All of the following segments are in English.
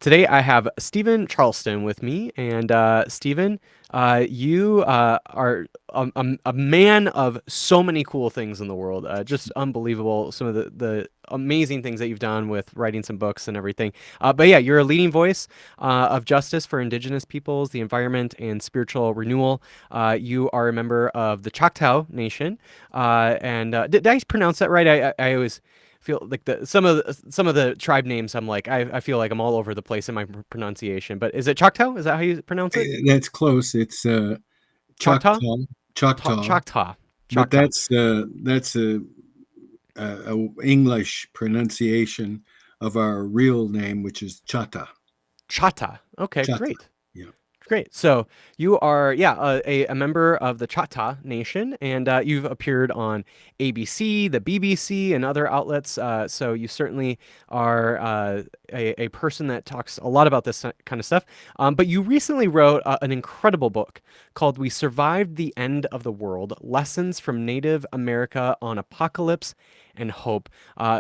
Today I have Steven Charleston with me, and Steven, you are a man of so many cool things in the world. Just unbelievable. Some of the amazing things that you've done with writing some books and everything. But yeah, you're a leading voice of justice for Indigenous peoples, the environment, and spiritual renewal. You are a member of the Choctaw Nation, and did I pronounce that right? I always feel like some of the tribe names. I feel like I'm all over the place in my pronunciation. But is it Choctaw? Is that how you pronounce it? That's close. It's Choctaw? Choctaw, Choctaw, Choctaw. but Choctaw. that's a English pronunciation of our real name, which is Chata. Chata. Okay, Chata. great. Yeah. Great. So you are, yeah, a member of the Choctaw Nation, and you've appeared on ABC, the BBC, and other outlets. So you certainly are a person that talks a lot about this kind of stuff. But you recently wrote an incredible book called "We Survived the End of the World: Lessons from Native America on Apocalypse and Hope."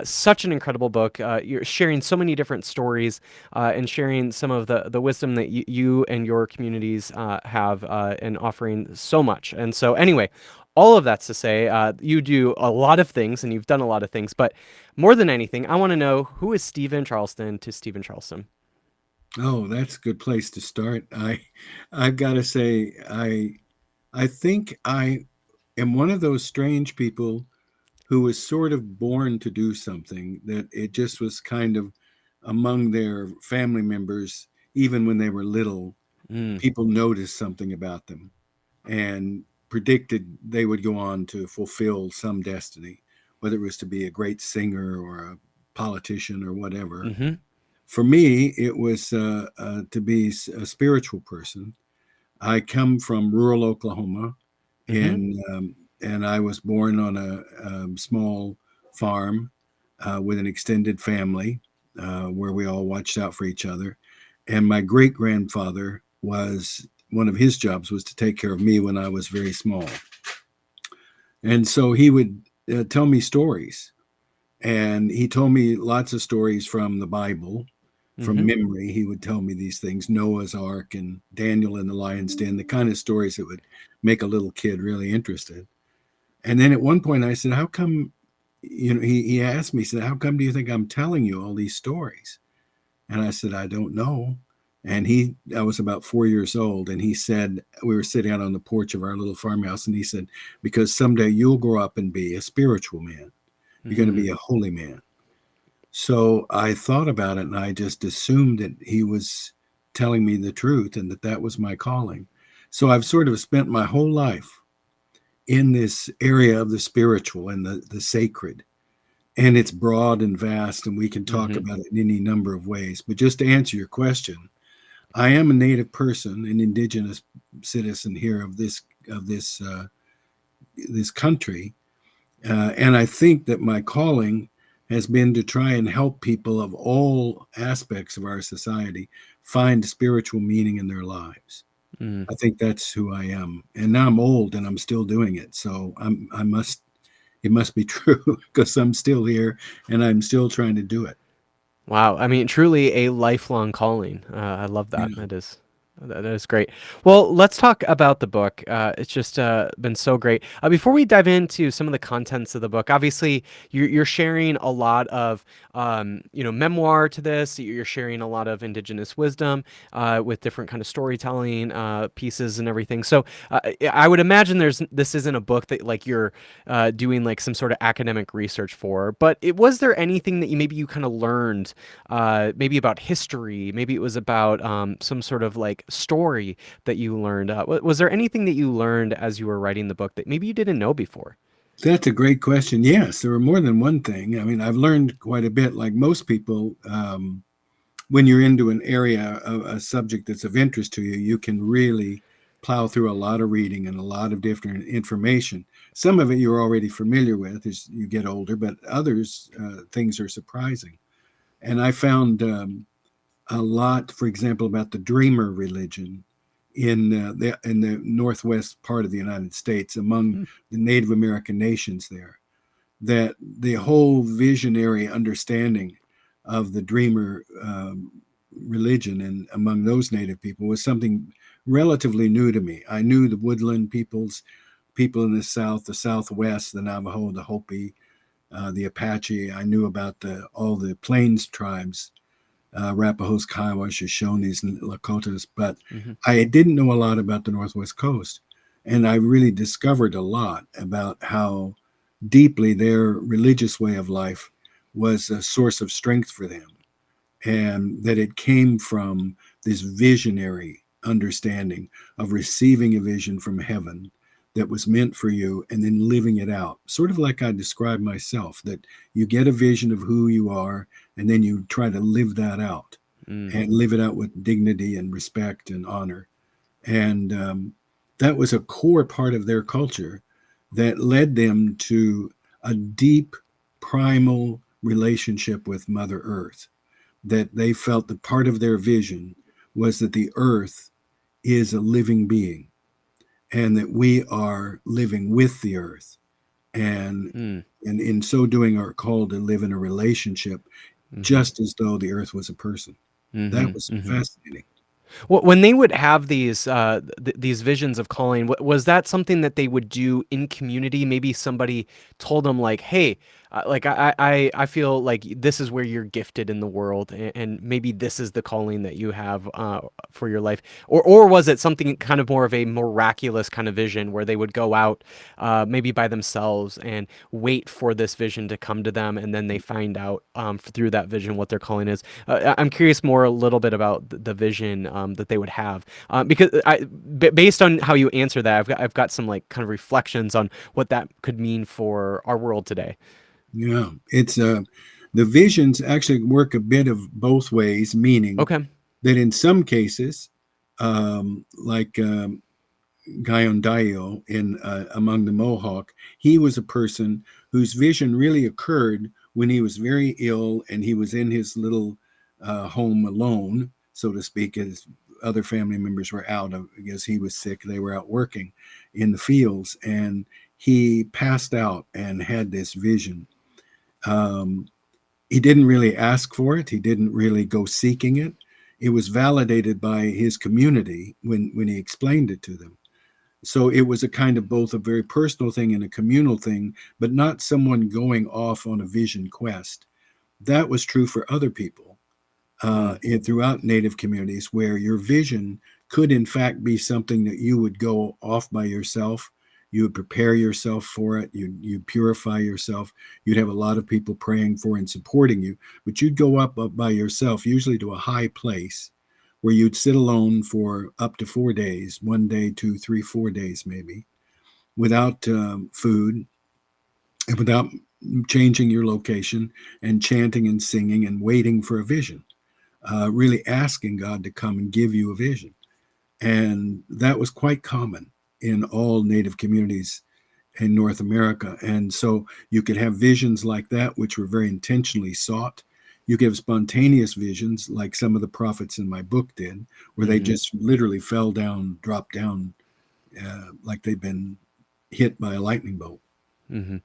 Such an incredible book. You're sharing so many different stories and sharing some of the wisdom that you and your communities have and offering so much. And so, anyway, all of that's to say, you do a lot of things and you've done a lot of things. But more than anything, I want to know, who is Steven Charleston to Steven Charleston? Oh, that's a good place to start. I've got to say, I think I am one of those strange people who was sort of born to do something that it just was kind of among their family members, even when they were little. Mm, People noticed something about them and predicted they would go on to fulfill some destiny, whether it was to be a great singer or a politician or whatever. hmm For me, it was to be a spiritual person. I come from rural Oklahoma, hmm and I was born on a small farm with an extended family where we all watched out for each other. And my great grandfather was one of his jobs was to take care of me when I was very small. And so he would tell me stories. And he told me lots of stories from the Bible, from hmm memory. He would tell me these things, Noah's Ark and Daniel in the lion's den, the kind of stories that would make a little kid really interested. And then at one point I said, how come, he asked me, he said, how come do you think I'm telling you all these stories? And I said, I don't know. And I was about 4 years old. And he said, we were sitting out on the porch of our little farmhouse. And he said, because someday you'll grow up and be a spiritual man. You're going to be hmm a holy man. So I thought about it and I just assumed that he was telling me the truth and that that was my calling. So I've sort of spent my whole life in this area of the spiritual and the sacred. And it's broad and vast, and we can talk hmm about it in any number of ways. But just to answer your question, I am a native person, an indigenous citizen here of this country, and I think that my calling has been to try and help people of all aspects of our society find spiritual meaning in their lives. mm. I think that's who I am. And now I'm old and I'm still doing it. So it must be true because I'm still here and I'm still trying to do it. Wow. I mean, truly a lifelong calling. I love that. Yeah. That is great. Well, let's talk about the book. It's just been so great. Before we dive into some of the contents of the book, obviously you're sharing a lot of memoir to this. You're sharing a lot of Indigenous wisdom with different kind of storytelling pieces and everything. So I would imagine this isn't a book that like you're doing like some sort of academic research for. But was there anything that you kind of learned? Maybe about history, maybe it was about some sort of like story that you learned. Was there anything that you learned as you were writing the book that maybe you didn't know before? That's a great question. Yes, there were more than one thing. I mean, I've learned quite a bit. Like most people, when you're into an area, a subject that's of interest to you, you can really plow through a lot of reading and a lot of different information. Some of it you're already familiar with as you get older, but others, things are surprising. And I found a lot, for example, about the dreamer religion in the northwest part of the United States among Hmm. the Native American nations there. That the whole visionary understanding of the dreamer religion and among those native people was something relatively new to me. I knew the woodland peoples, people in the South, the Southwest, the Navajo, the Hopi, the Apache. I knew about all the plains tribes, Arapahoes, Kiowas, Shoshones, and Lakotas, but Hmm. I didn't know a lot about the Northwest Coast. And I really discovered a lot about how deeply their religious way of life was a source of strength for them, and that it came from this visionary understanding of receiving a vision from heaven that was meant for you and then living it out. Sort of like I described myself, that you get a vision of who you are and then you try to live that out Mm. and live it out with dignity and respect and honor. And that was a core part of their culture that led them to a deep, primal relationship with Mother Earth. That they felt that part of their vision was that the earth is a living being and that we are living with the earth. And, Mm. and in so doing, are called to live in a relationship Hmm. just as though the earth was a person. That Hmm. was Hmm. fascinating. When they would have these visions of calling, was that something that they would do in community? Maybe somebody told them like, "Hey, like I feel like this is where you're gifted in the world, and maybe this is the calling that you have for your life." Or was it something kind of more of a miraculous kind of vision where they would go out, maybe by themselves and wait for this vision to come to them, and then they find out through that vision what their calling is? I'm curious more a little bit about the vision that they would have, because based on how you answer that, I've got some like kind of reflections on what that could mean for our world today. Yeah, it's the visions actually work a bit of both ways, meaning Okay. that in some cases, like Gayondayo in among the Mohawk, he was a person whose vision really occurred when he was very ill and he was in his little home alone, so to speak. His other family members were out because he was sick. They were out working in the fields, and he passed out and had this vision. Um, he didn't really ask for it. He didn't really go seeking it. It was validated by his community when he explained it to them. So it was a kind of both a very personal thing and a communal thing, but not someone going off on a vision quest. That was true for other people Mm. throughout Native communities, where your vision could, in fact, be something that you would go off by yourself. You would prepare yourself for it. You purify yourself. You'd have a lot of people praying for and supporting you, but you'd go up by yourself, usually to a high place, where you'd sit alone for up to 4 days, 1 day, 2, 3, 4 days, maybe, without food and without changing your location, and chanting and singing and waiting for a vision, really asking God to come and give you a vision. And that was quite common in all Native communities in North America. And so you could have visions like that, which were very intentionally sought. You could have spontaneous visions, like some of the prophets in my book did, where they Hmm. just literally fell down, dropped down, like they'd been hit by a lightning bolt. Hmm.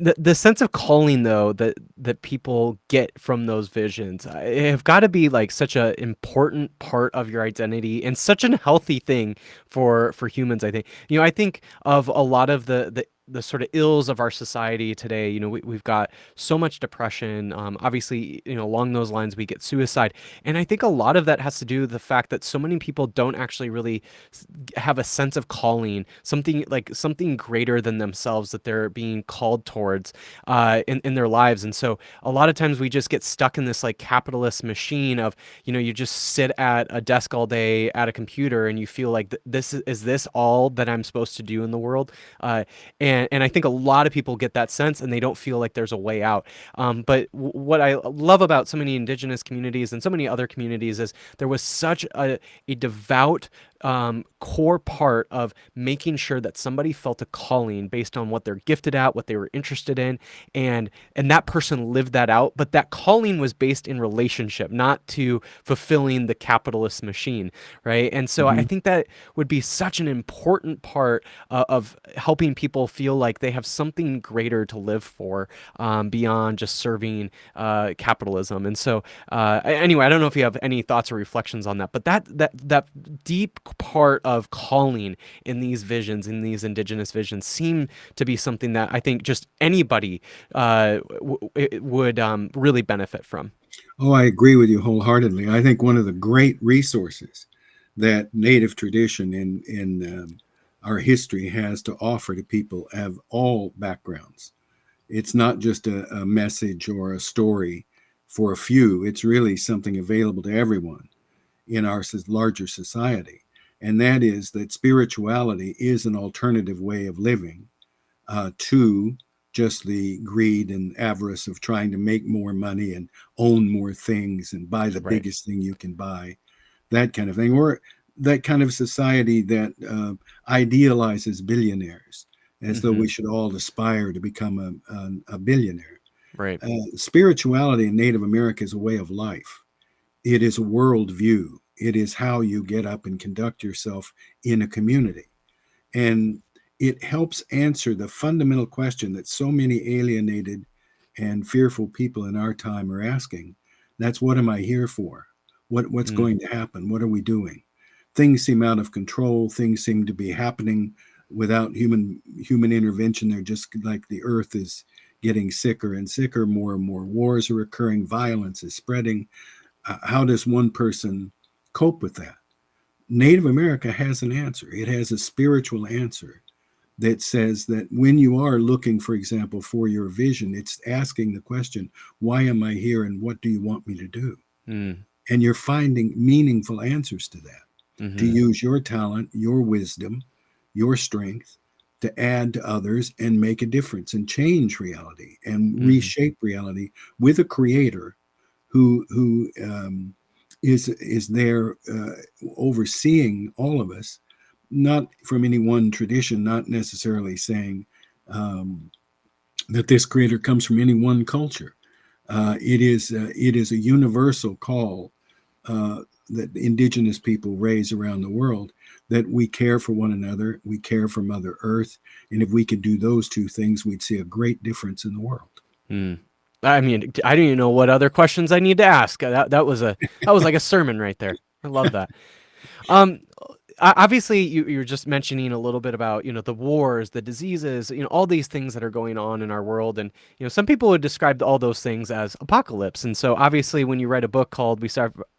The sense of calling though that people get from those visions have got to be like such a important part of your identity and such an healthy thing for humans. I think I think of a lot of the sort of ills of our society today. We've got so much depression. Obviously, along those lines, we get suicide, and I think a lot of that has to do with the fact that so many people don't actually really have a sense of calling, something greater than themselves that they're being called towards in their lives. And so a lot of times we just get stuck in this like capitalist machine of, you just sit at a desk all day at a computer and you feel like this is this all that I'm supposed to do in the world? And I think a lot of people get that sense and they don't feel like there's a way out. But what I love about so many indigenous communities and so many other communities is there was such a devout core part of making sure that somebody felt a calling based on what they're gifted at, what they were interested in, and that person lived that out. But that calling was based in relationship, not to fulfilling the capitalist machine, right? And so I Mhm. think that would be such an important part of helping people feel like they have something greater to live for, beyond just serving capitalism. And so, anyway, I don't know if you have any thoughts or reflections on that, but that deep part of calling in these visions, in these indigenous visions, seem to be something that I think just anybody would really benefit from. Oh, I agree with you wholeheartedly. I think one of the great resources that Native tradition in our history has to offer to people of all backgrounds. It's not just a message or a story for a few. It's really something available to everyone in our larger society. And that is that spirituality is an alternative way of living to just the greed and avarice of trying to make more money and own more things and buy the Right. biggest thing you can buy, that kind of thing, or that kind of society that idealizes billionaires as though Mm-hmm. we should all aspire to become a billionaire. Right. Spirituality in Native America is a way of life. It is a worldview. It is how you get up and conduct yourself in a community. And it helps answer the fundamental question that so many alienated and fearful people in our time are asking. That's, what am I here for? What's Mm. going to happen? What are we doing? Things seem out of control. Things seem to be happening without human intervention. They're just like the earth is getting sicker and sicker. More and more wars are occurring. Violence is spreading. How does one person cope with that? Native America has an answer. It has a spiritual answer that says that when you are looking, for example, for your vision, it's asking the question, why am I here and what do you want me to do? Mm. And you're finding meaningful answers to that, to Mm-hmm. use your talent, your wisdom, your strength to add to others and make a difference and change reality and Mm-hmm. reshape reality with a creator who is there overseeing all of us, not from any one tradition, not necessarily saying um, that this creator comes from any one culture. It is a universal call that indigenous people raise around the world, that we care for one another, we care for Mother Earth, and if we could do those two things, we'd see a great difference in the world. Mm. I mean, I don't even know what other questions I need to ask. That was like a sermon right there. I love that. Um, Obviously, you're just mentioning a little bit about, the wars, the diseases, all these things that are going on in our world, and some people would describe all those things as apocalypse. And so, obviously, when you write a book called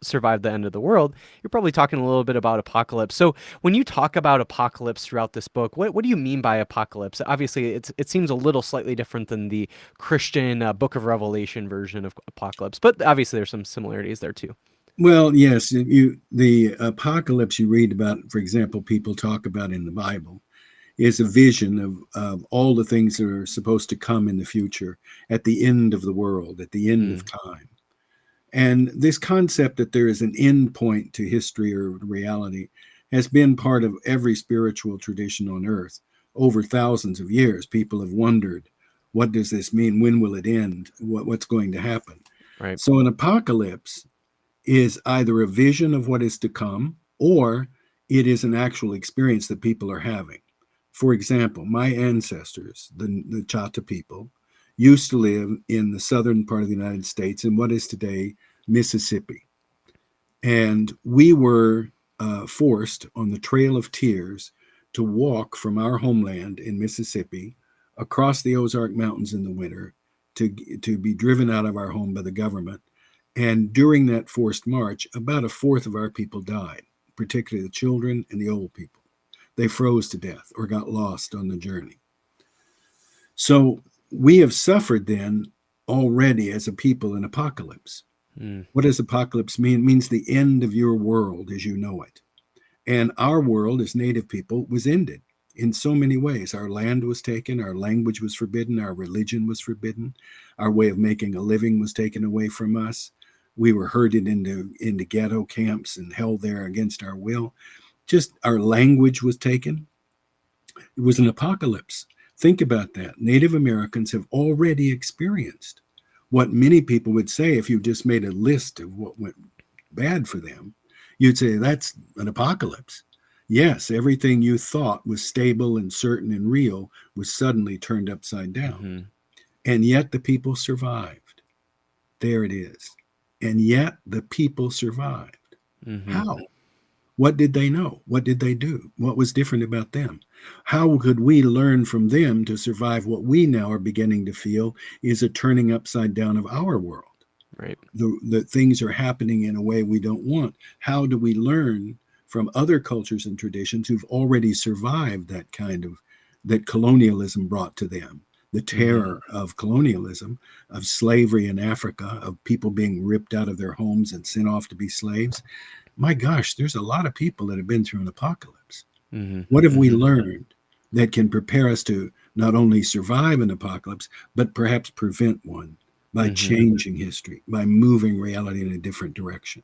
"Survive the End of the World," you're probably talking a little bit about apocalypse. So, when you talk about apocalypse throughout this book, what do you mean by apocalypse? Obviously, it seems a little slightly different than the Christian Book of Revelation version of apocalypse, but obviously, there's some similarities there too. Well, yes, the apocalypse you read about, for example, people talk about in the Bible, is a vision of all the things that are supposed to come in the future at the end of the world, at the end of Mm, time. And this concept that there is an end point to history or reality has been part of every spiritual tradition on earth over thousands of years. People have wondered, what does this mean? When will it end? What's going to happen? right. So, an apocalypse is either a vision of what is to come or it is an actual experience that people are having. For example, my ancestors, the Chata people, used to live in the southern part of the United States in what is today Mississippi. And we were forced on the Trail of Tears to walk from our homeland in Mississippi across the Ozark Mountains in the winter to be driven out of our home by the government. And during that forced march, about a fourth of our people died, particularly the children and the old people. They froze to death or got lost on the journey. So we have suffered then already as a people in apocalypse. Mm, What does apocalypse mean? It means the end of your world as you know it. And our world as Native people was ended in so many ways. Our land was taken, our language was forbidden, our religion was forbidden, our way of making a living was taken away from us. We were herded into ghetto camps and held there against our will. Just our language was taken. It was an apocalypse. Think about that. Native Americans have already experienced what many people would say if you just made a list of what went bad for them. You'd say that's an apocalypse. Yes, everything you thought was stable and certain and real was suddenly turned upside down. Mhm. And yet the people survived. There it is. And yet the people survived. Mhm. How? What did they know? What did they do? What was different about them? How could we learn from them to survive what we now are beginning to feel is a turning upside down of our world? Right. The things are happening in a way we don't want. How do we learn from other cultures and traditions who've already survived that kind of that colonialism brought to them? The Mhm. terror of colonialism, of slavery in Africa, of people being ripped out of their homes and sent off to be slaves. My gosh, there's a lot of people that have been through an apocalypse. Mhm. What have we Mhm. learned that can prepare us to not only survive an apocalypse, but perhaps prevent one by Mhm. changing history, by moving reality in a different direction?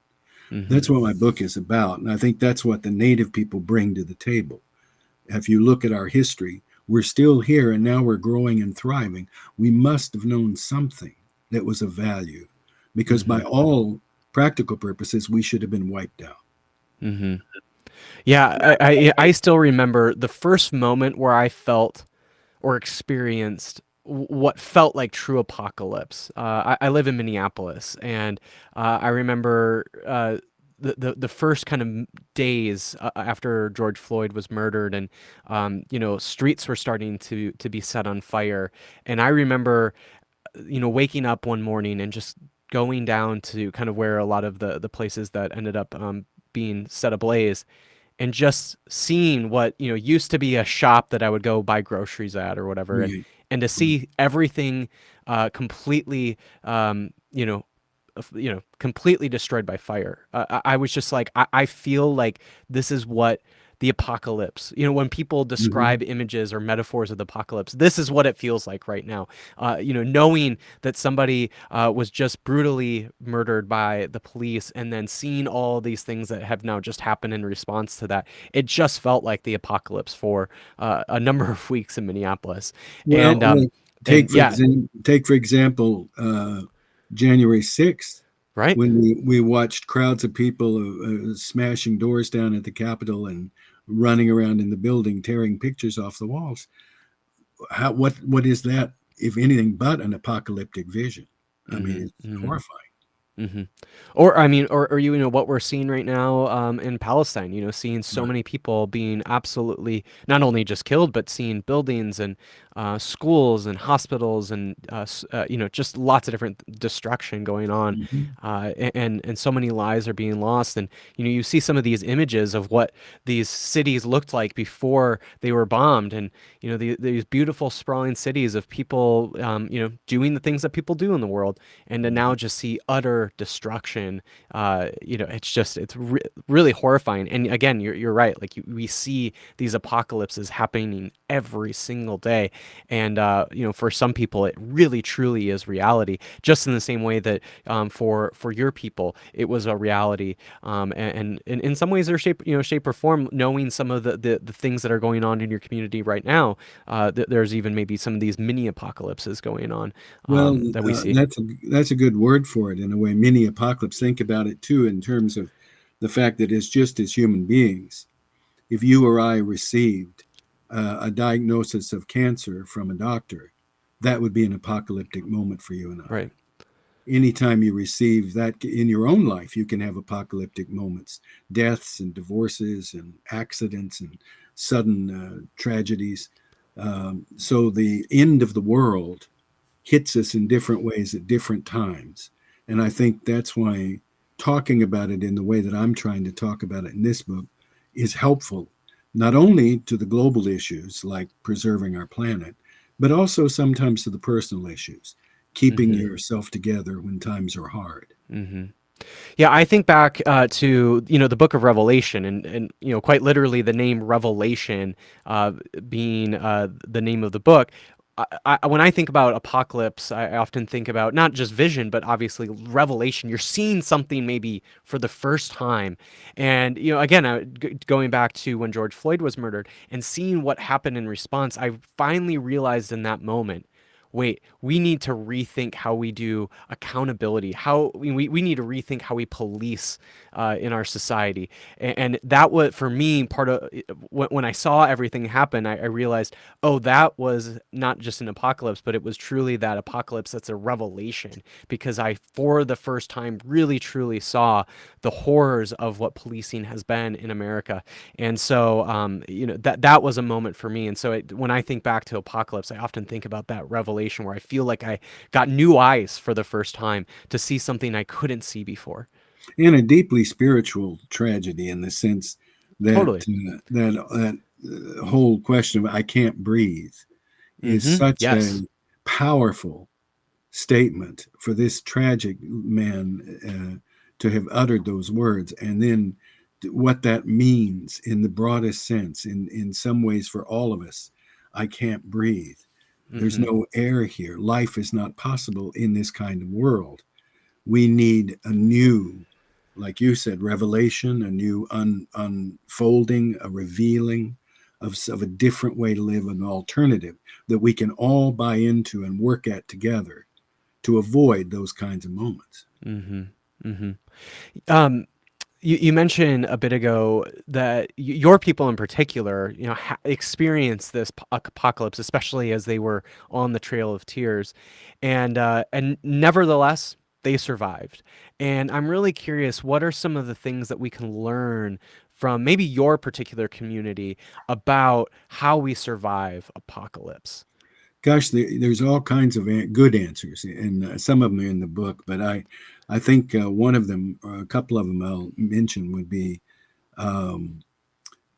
Mhm. That's what my book is about. And I think that's what the Native people bring to the table. If you look at our history, we're still here and now we're growing and thriving. We must have known something that was of value because, by Mhm. all practical purposes, we should have been wiped out. Mhm. Yeah, I still remember the first moment where I felt or experienced what felt like true apocalypse. I live in Minneapolis, and I remember the first kind of days after George Floyd was murdered, and streets were starting to be set on fire, and I remember waking up one morning and just going down to kind of where a lot of the places that ended up being set ablaze and just seeing what used to be a shop that I would go buy groceries at or whatever, and Right. and to see everything completely completely destroyed by fire. I was just like, I feel like this is what the apocalypse, when people Mm-hmm. describe images or metaphors of the apocalypse, this is what it feels like right now. Knowing that somebody was just brutally murdered by the police and then seeing all these things that have now just happened in response to that, it just felt like the apocalypse for a number of weeks in Minneapolis. And, Well, and yeah, take for example, January 6th, right. when we watched crowds of people smashing doors down at the Capitol and running around in the building, tearing pictures off the walls. What is that, if anything, but an apocalyptic vision? I mean, Hmm. it's Hmm. horrifying. Hmm. Or I mean, or what we're seeing right now in Palestine. Seeing so Right. many people being absolutely not only just killed, but seeing buildings and schools and hospitals and just lots of different destruction going on, Mm-hmm. and so many lives are being lost. And you see some of these images of what these cities looked like before they were bombed, and these beautiful sprawling cities of people, doing the things that people do in the world, and to now just see utter destruction. It's really horrifying. And again, you're right. Like we see these apocalypses happening every single day, and for some people, it really truly is reality. Just in the same way that for your people, it was a reality. And in some ways, or shape or form, knowing some of the things that are going on in your community right now, there's even maybe some of these mini apocalypses going on Well, that we see. that's a good word for it in a way. Mini apocalypse. Think about it too in terms of the fact that it's just as human beings. If you or I received a diagnosis of cancer from a doctor, that would be an apocalyptic moment for you and I. Right. Anytime you receive that in your own life, you can have apocalyptic moments, deaths and divorces and accidents and sudden tragedies. So the end of the world hits us in different ways at different times. And I think that's why talking about it in the way that I'm trying to talk about it in this book is helpful, not only to the global issues like preserving our planet, but also sometimes to the personal issues, keeping Hmm. yourself together when times are hard. Hmm. Yeah, I think back to the Book of Revelation, and quite literally the name Revelation being the name of the book. when I think about apocalypse, I often think about not just vision, but obviously revelation. You're seeing something maybe for the first time, and again, going back to when George Floyd was murdered and seeing what happened in response, I finally realized in that moment, wait, we need to rethink how we do accountability. How we need to rethink how we police in our society. And that was for me part of when I saw everything happen. I realized, oh, that was not just an apocalypse, but it was truly that apocalypse that's a revelation because I, for the first time, really truly saw the horrors of what policing has been in America. And so, that was a moment for me. And so, when I think back to apocalypse, I often think about that revelation where I feel like I got new eyes for the first time to see something I couldn't see before. And a deeply spiritual tragedy in the sense that Totally. whole question of "I can't breathe" is Mm-hmm. such Yes. a powerful statement for this tragic man to have uttered those words, and then what that means in the broadest sense, in some ways for all of us. I can't breathe. There's Mm-hmm. no air here. Life is not possible in this kind of world. We need a new, like you said, revelation, a new unfolding, a revealing of a different way to live, an alternative that we can all buy into and work at together to avoid those kinds of moments. Mm-hmm. Mm-hmm. Um, you mentioned a bit ago that your people in particular, experienced this apocalypse, especially as they were on the Trail of Tears, and nevertheless they survived. And I'm really curious, what are some of the things that we can learn from maybe your particular community about how we survive apocalypse? Gosh, there's all kinds of good answers, and some of them are in the book. But I think one of them, or a couple of them, I'll mention would be um,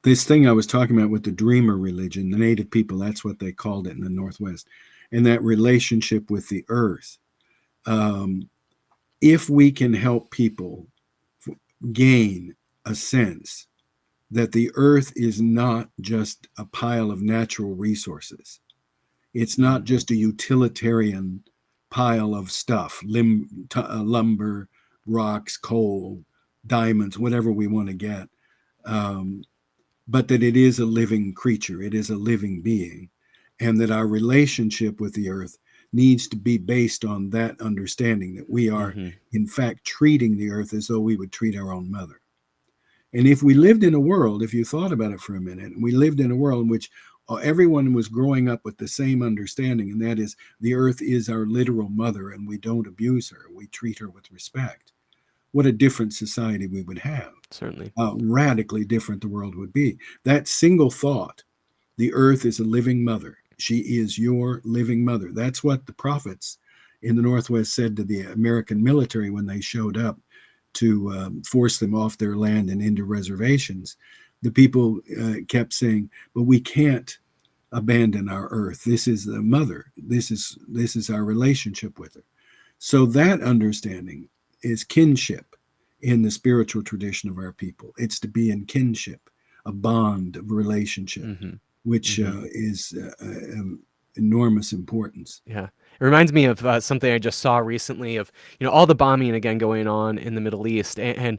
this thing I was talking about with the dreamer religion. The native people, that's what they called it in the Northwest, and that relationship with the earth. Um, if we can help people gain a sense that the earth is not just a pile of natural resources. It's not Mm-hmm. just a utilitarian pile of stuff, lumber, rocks, coal, diamonds, whatever we want to get, um, but that it is a living creature, it is a living being, and that our relationship with the earth needs to be based on that understanding that we are, Mm-hmm. in fact, treating the earth as though we would treat our own mother. And if we lived in a world, if you thought about it for a minute, we lived in a world in which everyone was growing up with the same understanding, and that is the earth is our literal mother and we don't abuse her, we treat her with respect. What a different society we would have. Certainly. Radically different the world would be. That single thought, the earth is a living mother. She is your living mother. That's what the prophets in the Northwest said to the American military when they showed up to force them off their land and into reservations. The people kept saying, "But we can't abandon our earth. This is the mother. This is our relationship with her." So that understanding is kinship in the spiritual tradition of our people. It's to be in kinship, a bond of relationship, Mm-hmm. which Mm-hmm. is enormous importance. Yeah. It reminds me of something I just saw recently of, all the bombing again going on in the Middle East and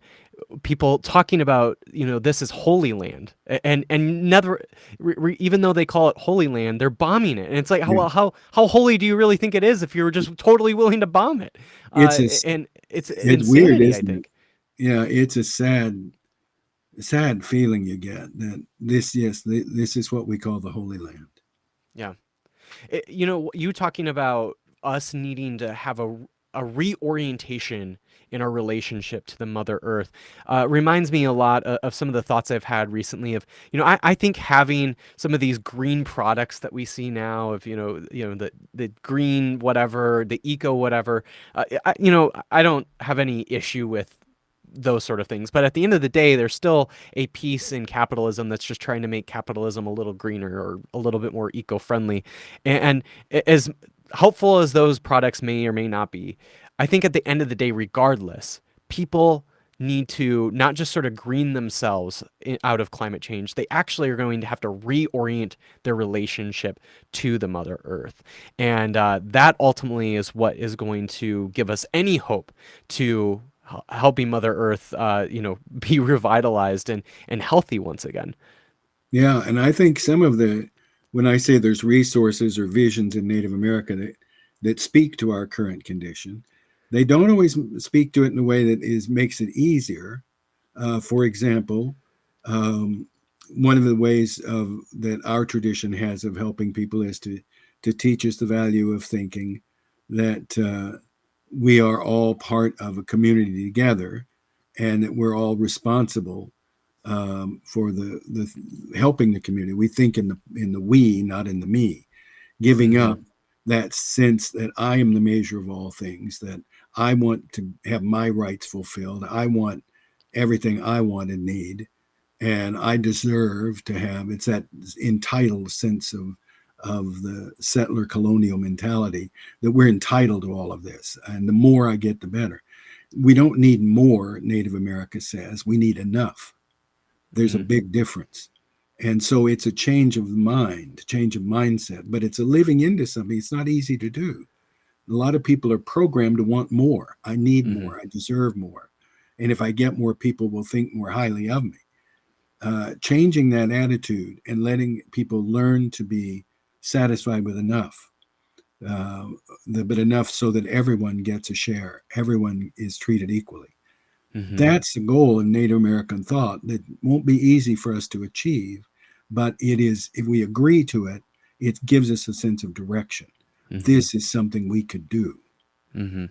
people talking about, this is Holy Land and never, even though they call it Holy Land, they're bombing it. And it's like, how, Yeah. well, how holy do you really think it is if you're just totally willing to bomb it? It's a, And it's it's weird, insanity, I isn't it? think. Yeah, it's a sad feeling you get that this, yes, this is what we call the Holy Land. Yeah. You talking about us needing to have a reorientation in our relationship to the Mother Earth reminds me a lot of some of the thoughts I've had recently. Of I think having some of these green products that we see now, of the green whatever, the eco whatever. I don't have any issue with those sort of things. But at the end of the day, there's still a piece in capitalism that's just trying to make capitalism a little greener or a little bit more eco-friendly. And as helpful as those products may or may not be, I think at the end of the day, regardless, people need to not just sort of green themselves out of climate change, they actually are going to have to reorient their relationship to the Mother Earth. And that ultimately is what is going to give us any hope to helping Mother Earth, be revitalized and healthy once again. Yeah, and I think some of the when I say there's resources or visions in Native America that speak to our current condition, they don't always speak to it in a way that is makes it easier. For example, um, one of the ways of that our tradition has of helping people is to teach us the value of thinking that we are all part of a community together, and that we're all responsible for the helping the community. We think in the we, not in the me, giving Mm-hmm. up that sense that I am the measure of all things, that I want to have my rights fulfilled. I want everything I want and need, and I deserve to have. It's that entitled sense of the settler colonial mentality that we're entitled to all of this, and the more I get, the better. We don't need more, Native America says. We need enough. There's a Mm-hmm. big difference. And so it's a change of mind, change of mindset, but it's a living into something. It's not easy to do. A lot of people are programmed to want more. I need Mm-hmm. more. I deserve more. And if I get more, people will think more highly of me. Changing that attitude and letting people learn to be satisfied with enough, uh, but enough so that everyone gets a share, everyone is treated equally. Mm-hmm. That's the goal in Native American thought that won't be easy for us to achieve, but it is, if we agree to it, it gives us a sense of direction. Mm-hmm. This is something we could do. Mm-hmm.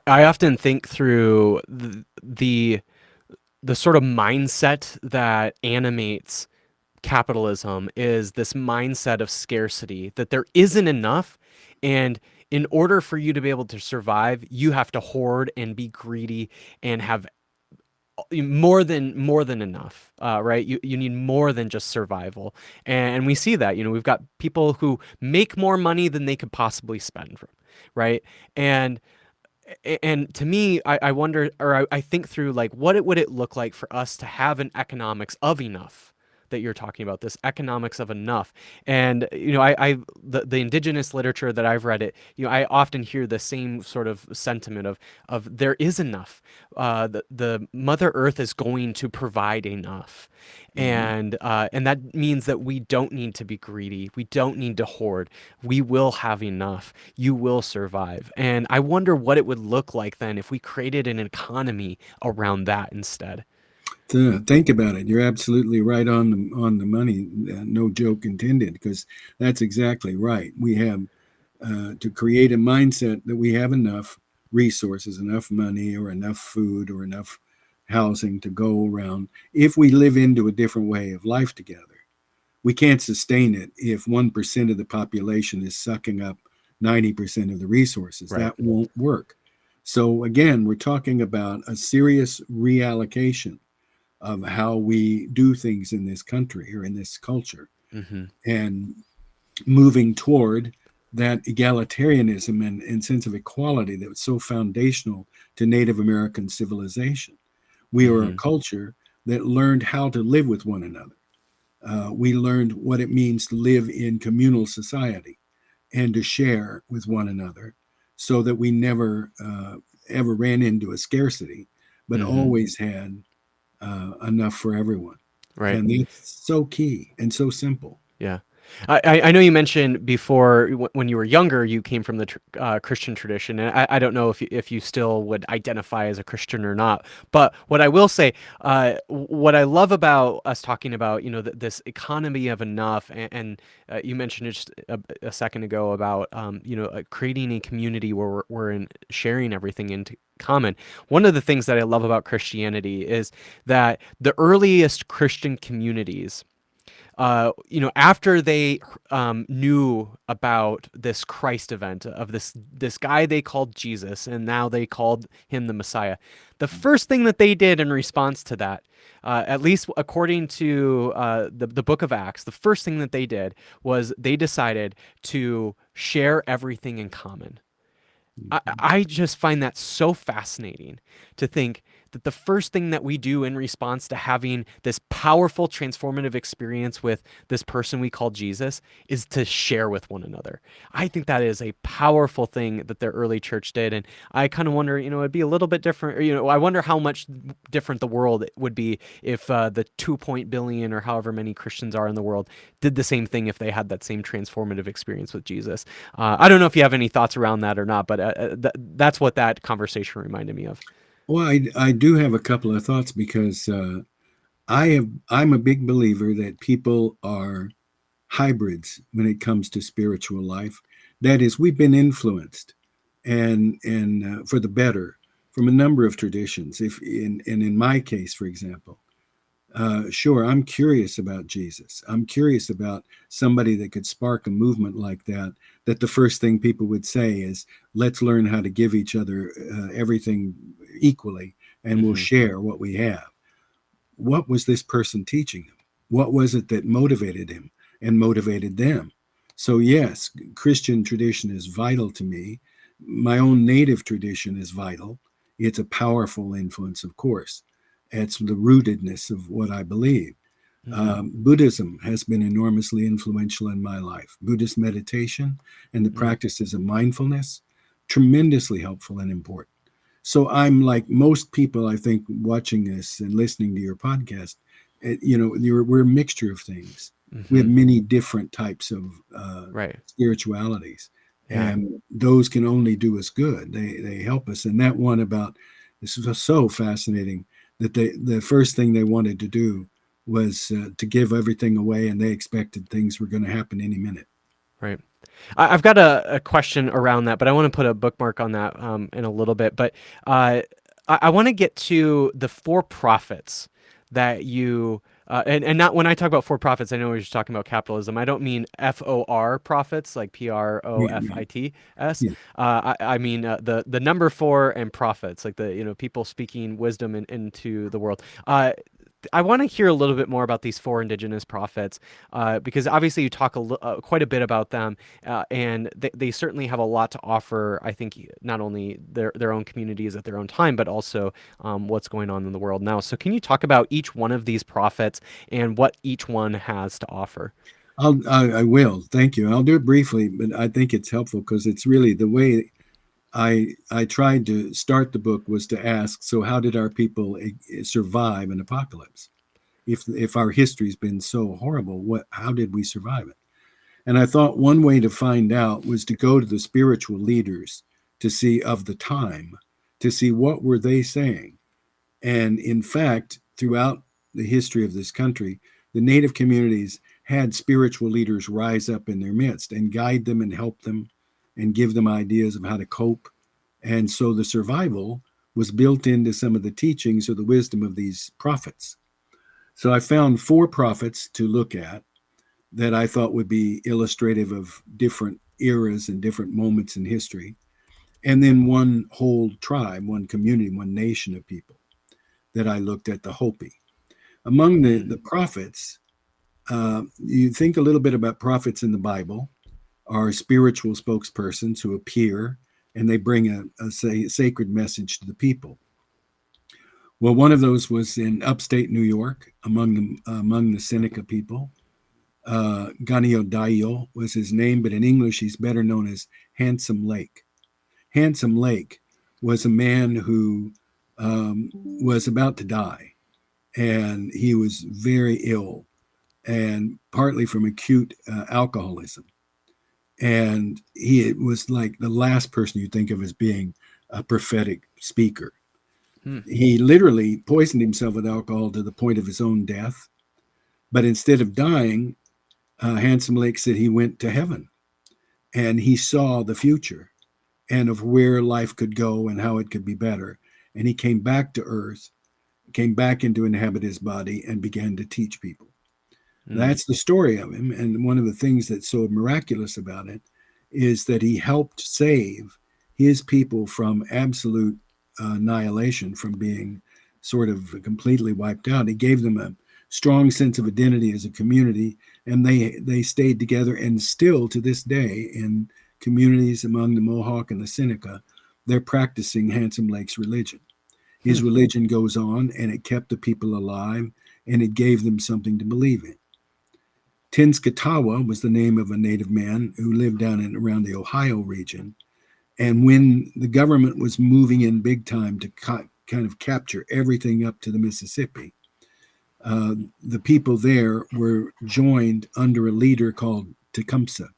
I often think through the sort of mindset that animates capitalism is this mindset of scarcity, that there isn't enough, and in order for you to be able to survive, you have to hoard and be greedy and have more than enough, right? You need more than just survival, and we see that, we've got people who make more money than they could possibly spend, right? And and to me, I wonder, or I think through, like, what would it look like for us to have an economics of enough that you're talking about, this economics of enough. And the indigenous literature that I've read, it, I often hear the same sort of sentiment of there is enough. The Mother Earth is going to provide enough, Mhm. and that means that we don't need to be greedy. We don't need to hoard. We will have enough. You will survive. And I wonder what it would look like then if we created an economy around that instead. Think about it. You're absolutely right on the money. No joke intended, because that's exactly right. We have to create a mindset that we have enough resources, enough money, or enough food, or enough housing to go around. If we live into a different way of life together, we can't sustain it if 1% of the population is sucking up 90% of the resources. Right. That won't work. So, again, we're talking about a serious reallocation of how we do things in this country or in this culture, Mm-hmm. and moving toward that egalitarianism and sense of equality that was so foundational to Native American civilization. We are a Mm-hmm. culture that learned how to live with one another. We learned what it means to live in communal society and to share with one another, so that we never ever ran into a scarcity, but Mm-hmm. always had enough for everyone. Right. And it's so key and so simple. Yeah. I know you mentioned before, when you were younger, you came from the Christian tradition, and I don't know if you still would identify as a Christian or not. But what I will say, what I love about us talking about, this economy of enough, and you mentioned it just a second ago about, creating a community where we're in sharing everything into common. One of the things that I love about Christianity is that the earliest Christian communities, after they knew about this Christ event of this guy they called Jesus, and now they called him the Messiah, the first thing that they did in response to that, at least according to the Book of Acts, the first thing that they did was they decided to share everything in common. I just find that so fascinating to think that the first thing that we do in response to having this powerful transformative experience with this person we call Jesus is to share with one another. I think that is a powerful thing that the early church did. And I kind of wonder, it'd be a little bit different. Or, I wonder how much different the world would be if the 2 billion or however many Christians are in the world did the same thing if they had that same transformative experience with Jesus. I don't know if you have any thoughts around that or not, but that's what that conversation reminded me of. Well, I do have a couple of thoughts because I'm a big believer that people are hybrids when it comes to spiritual life. That is, we've been influenced and for the better from a number of traditions. If in my case, for example, sure, I'm curious about Jesus. I'm curious about somebody that could spark a movement like that. That the first thing people would say is, "Let's learn how to give each other everything equally, and we'll Mm-hmm. share what we have." What was this person teaching him? What was it that motivated him and motivated them? So, yes, Christian tradition is vital to me. My own native tradition is vital. It's a powerful influence, of course. It's the rootedness of what I believe. Mm-hmm. Buddhism has been enormously influential in my life. Buddhist meditation and the Mm-hmm. practices of mindfulness, tremendously helpful and important. So I'm like most people, I think, watching this and listening to your podcast. We're a mixture of things. We have Mm-hmm. many different types of Right. spiritualities, Yeah. and those can only do us good. They help us. And that one about this was so fascinating that the first thing they wanted to do was to give everything away, and they expected things were going to happen any minute. Right. I've got a question around that, but I want to put a bookmark on that in a little bit. But I want to get to the four prophets that you and not when I talk about four profits, I know we're just talking about capitalism. I don't mean FOR profits like Right, right. PROFITS. Yeah. I mean the number four and profits, like the people speaking wisdom into the world. I want to hear a little bit more about these four indigenous prophets because obviously you talk quite a bit about them, and they certainly have a lot to offer. I think not only their own communities at their own time, but also what's going on in the world now. So, can you talk about each one of these prophets and what each one has to offer? I will. Thank you. I'll do it briefly, but I think it's helpful because it's really the way I tried to start the book was to ask, so how did our people survive an apocalypse? If our history's been so horrible, how did we survive it? And I thought one way to find out was to go to the spiritual leaders to see of the time, to see what were they saying. And in fact, throughout the history of this country, the Native communities had spiritual leaders rise up in their midst and guide them and help them and give them ideas of how to cope. And so the survival was built into some of the teachings or the wisdom of these prophets. So I found four prophets to look at that I thought would be illustrative of different eras and different moments in history. And then one whole tribe, one community, one nation of people that I looked at, the Hopi. Among Mm, the prophets, you think a little bit about prophets in the Bible are spiritual spokespersons who appear and they bring a sacred message to the people. Well, one of those was in upstate New York among the Seneca people. Ganio Daio was his name, but in English he's better known as Handsome Lake. Handsome Lake was a man who was about to die, and he was very ill, and partly from acute alcoholism. And he was like the last person you think of as being a prophetic speaker. mm, He literally poisoned himself with alcohol to the point of his own death. But instead of dying, Handsome Lake said he went to heaven and he saw the future and of where life could go and how it could be better. And he came back to earth, came back into inhabit his body and began to teach people. mm, That's the story of him. And one of the things that's so miraculous about it is that he helped save his people from absolute annihilation, from being sort of completely wiped out. He gave them a strong sense of identity as a community, and they stayed together. And still to this day, in communities among the Mohawk and the Seneca, they're practicing Handsome Lake's religion. Hmm. His religion goes on, and it kept the people alive, and it gave them something to believe in. Tinskatawa was the name of a native man who lived down in around the Ohio region. And when the government was moving in big time to kind of capture everything up to the Mississippi, the people there were joined under a leader called Tecumseh.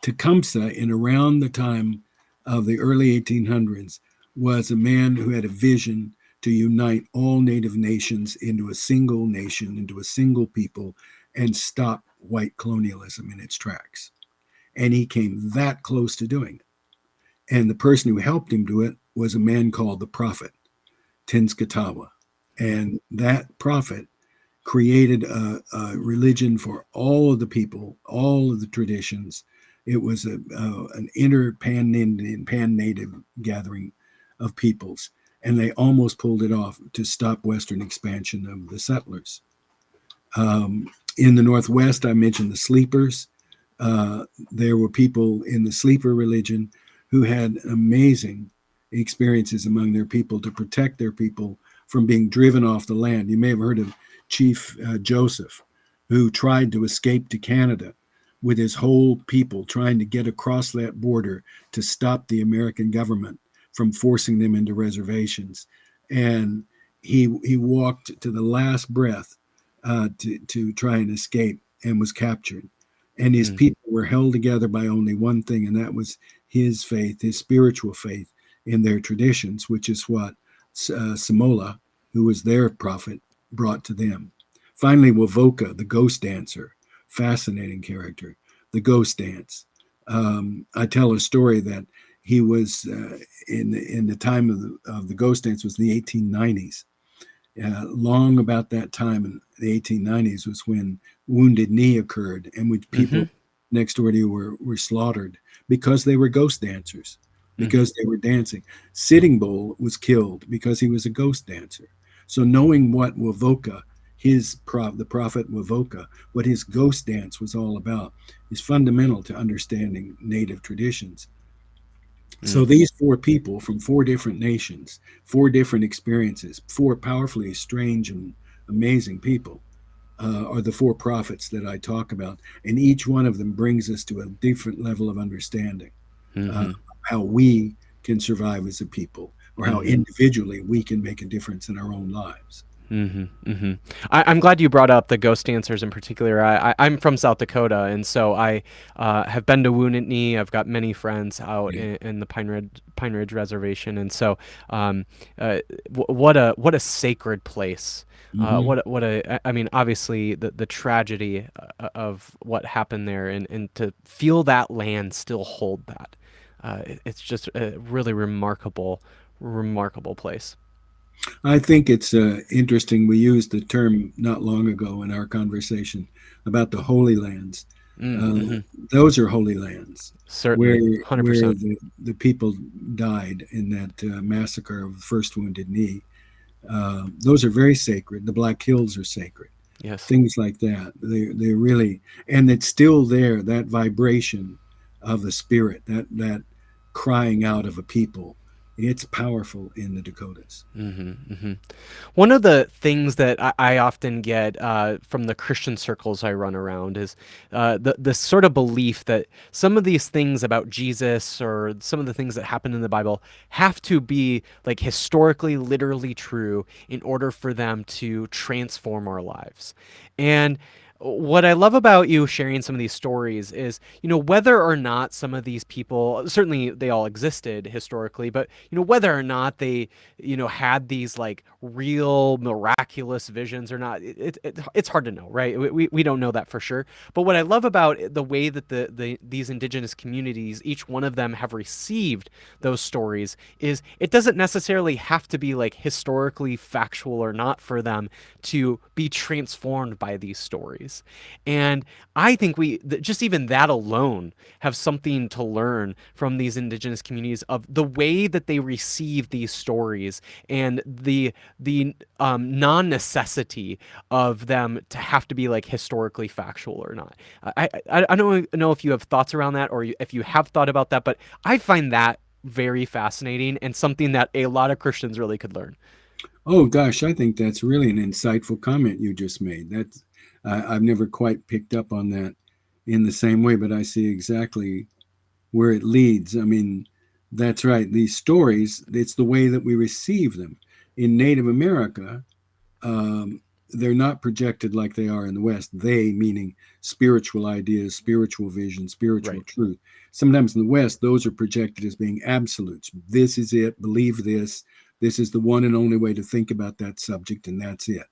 Tecumseh, in around the time of the early 1800s, was a man who had a vision to unite all native nations into a single nation, into a single people, and stop white colonialism in its tracks. And he came that close to doing it. And the person who helped him do it was a man called the prophet, Tinskatawa. And that prophet created a religion for all of the people, all of the traditions. It was an inter pan Indian, pan native gathering of peoples, and they almost pulled it off to stop Western expansion of the settlers. In the Northwest, I mentioned the sleepers. There were people in the sleeper religion who had amazing experiences among their people to protect their people from being driven off the land. You may have heard of Chief Joseph, who tried to escape to Canada with his whole people, trying to get across that border to stop the American government from forcing them into reservations. And he walked to the last breath to try and escape and was captured. And his Hmm. people were held together by only one thing, and that was his faith, his spiritual faith in their traditions, which is what Samola, who was their prophet, brought to them. Finally, Wovoka, the ghost dancer, fascinating character, the ghost dance. I tell a story that he was in the time of the ghost dance was the 1890s. Long about that time in the 1890s was when Wounded Knee occurred, and which Hmm. people next door to you were slaughtered because they were ghost dancers, Hmm. because they were dancing. Sitting Bull was killed because he was a ghost dancer. So knowing what Wovoka, the prophet Wovoka, what his ghost dance was all about, is fundamental to understanding native traditions. So Hmm. these four people from four different nations, four different experiences, four powerfully strange and amazing people are the four prophets that I talk about. And each one of them brings us to a different level of understanding uh, Hmm. how we can survive as a people or how Hmm. individually we can make a difference in our own lives. Hmm. Hmm. I'm glad you brought up the ghost dancers in particular. I'm from South Dakota, and so I have been to Wounded Knee. I've got many friends out Yeah. in the Pine Ridge Reservation, and so um, what a sacred place. Mm-hmm. I mean, obviously the tragedy of what happened there, and to feel that land still hold that, it's just a really remarkable place. I think it's interesting. We used the term not long ago in our conversation about the Holy Lands. Uh, Mm-hmm. those are holy lands where Certainly, hundred where percent. the people died in that massacre of the First Wounded Knee. Those are very sacred. The Black Hills are sacred. Yes. Things like that. They really, and it's still there. That vibration of the spirit, that crying out of a people, it's powerful in the Dakotas. Mm-hmm, mm-hmm. One of the things that I often get from the Christian circles I run around is the sort of belief that some of these things about Jesus or some of the things that happen in the Bible have to be like historically, literally true in order for them to transform our lives. And what I love about you sharing some of these stories is, whether or not some of these people, certainly they all existed historically, but, whether or not they, had these like real miraculous visions or not, it's hard to know, right? We don't know that for sure. But what I love about the way that these indigenous communities, each one of them have received those stories is it doesn't necessarily have to be like historically factual or not for them to be transformed by these stories. And I think just even that alone have something to learn from these indigenous communities of the way that they receive these stories and the non necessity of them to have to be like historically factual or not. I don't know if you have thoughts around that or if you have thought about that, but I find that very fascinating and something that a lot of Christians really could learn. Oh gosh, I think that's really an insightful comment you just made. I've never quite picked up on that in the same way, but I see exactly where it leads. I mean, that's right. These stories, it's the way that we receive them. In Native America, um, they're not projected like they are in the West. They, meaning spiritual ideas, spiritual vision, spiritual Right. truth. Sometimes in the West, those are projected as being absolutes. This is it. Believe this. This is the one and only way to think about that subject, and that's it.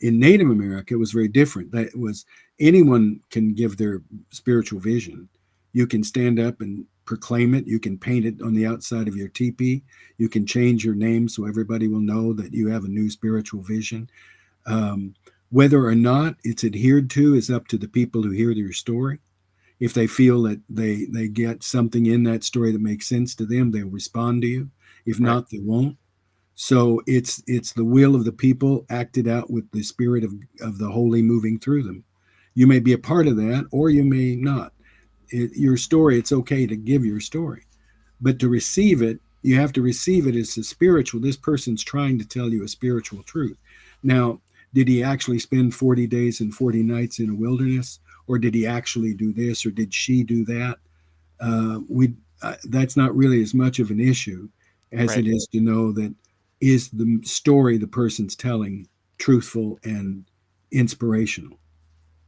In Native America, it was very different. That was anyone can give their spiritual vision. You can stand up and proclaim it. You can paint it on the outside of your teepee. You can change your name so everybody will know that you have a new spiritual vision. Um, Whether or not it's adhered to is up to the people who hear your story. If they feel that they get something in that story that makes sense to them, they'll respond to you. If Right. not, they won't. So it's the will of the people acted out with the spirit of the holy moving through them. You may be a part of that, or you may not. Your story, it's okay to give your story, but to receive it, you have to receive it as a spiritual. This person's trying to tell you a spiritual truth. Now, did he actually spend 40 days and 40 nights in a wilderness, or did he actually do this, or did she do that? We That's not really as much of an issue as Right. it is to know that is the story the person's telling truthful and inspirational.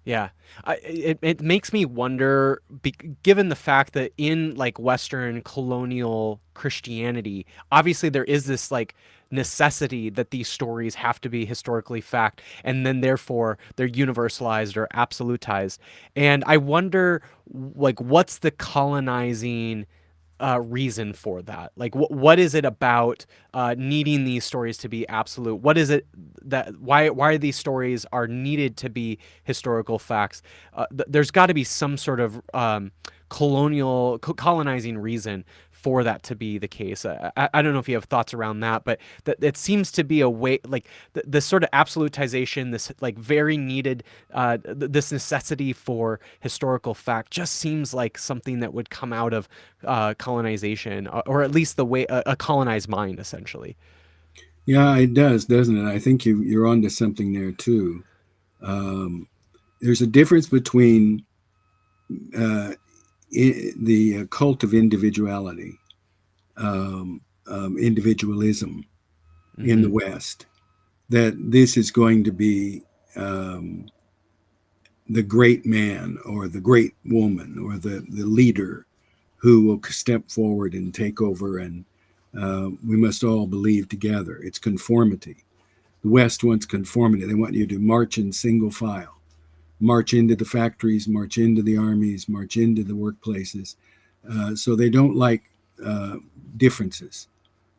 Yeah, it makes me wonder, given the fact that in like Western colonial Christianity, obviously there is this like necessity that these stories have to be historically fact, and then therefore they're universalized or absolutized. And I wonder, like, what's the colonizing reason for that? Like, what is it about needing these stories to be absolute? What is it that why these stories are needed to be historical facts? There's got to be some sort of colonizing reason for that to be the case. I don't know if you have thoughts around that, but it seems to be a way, like this sort of absolutization, this like very needed, this necessity for historical fact just seems like something that would come out of colonization, or at least the way a colonized mind, essentially. Yeah, it does, doesn't it? I think you're onto something there too. Um, there's a difference between uh, the cult of individuality, individualism in Mm-hmm. the West, that this is going to be um, the great man or the great woman or the leader who will step forward and take over, and we must all believe together. It's conformity. The West wants conformity. They want you to march in single file, march into the factories, march into the armies, march into the workplaces. So they don't like uh, differences.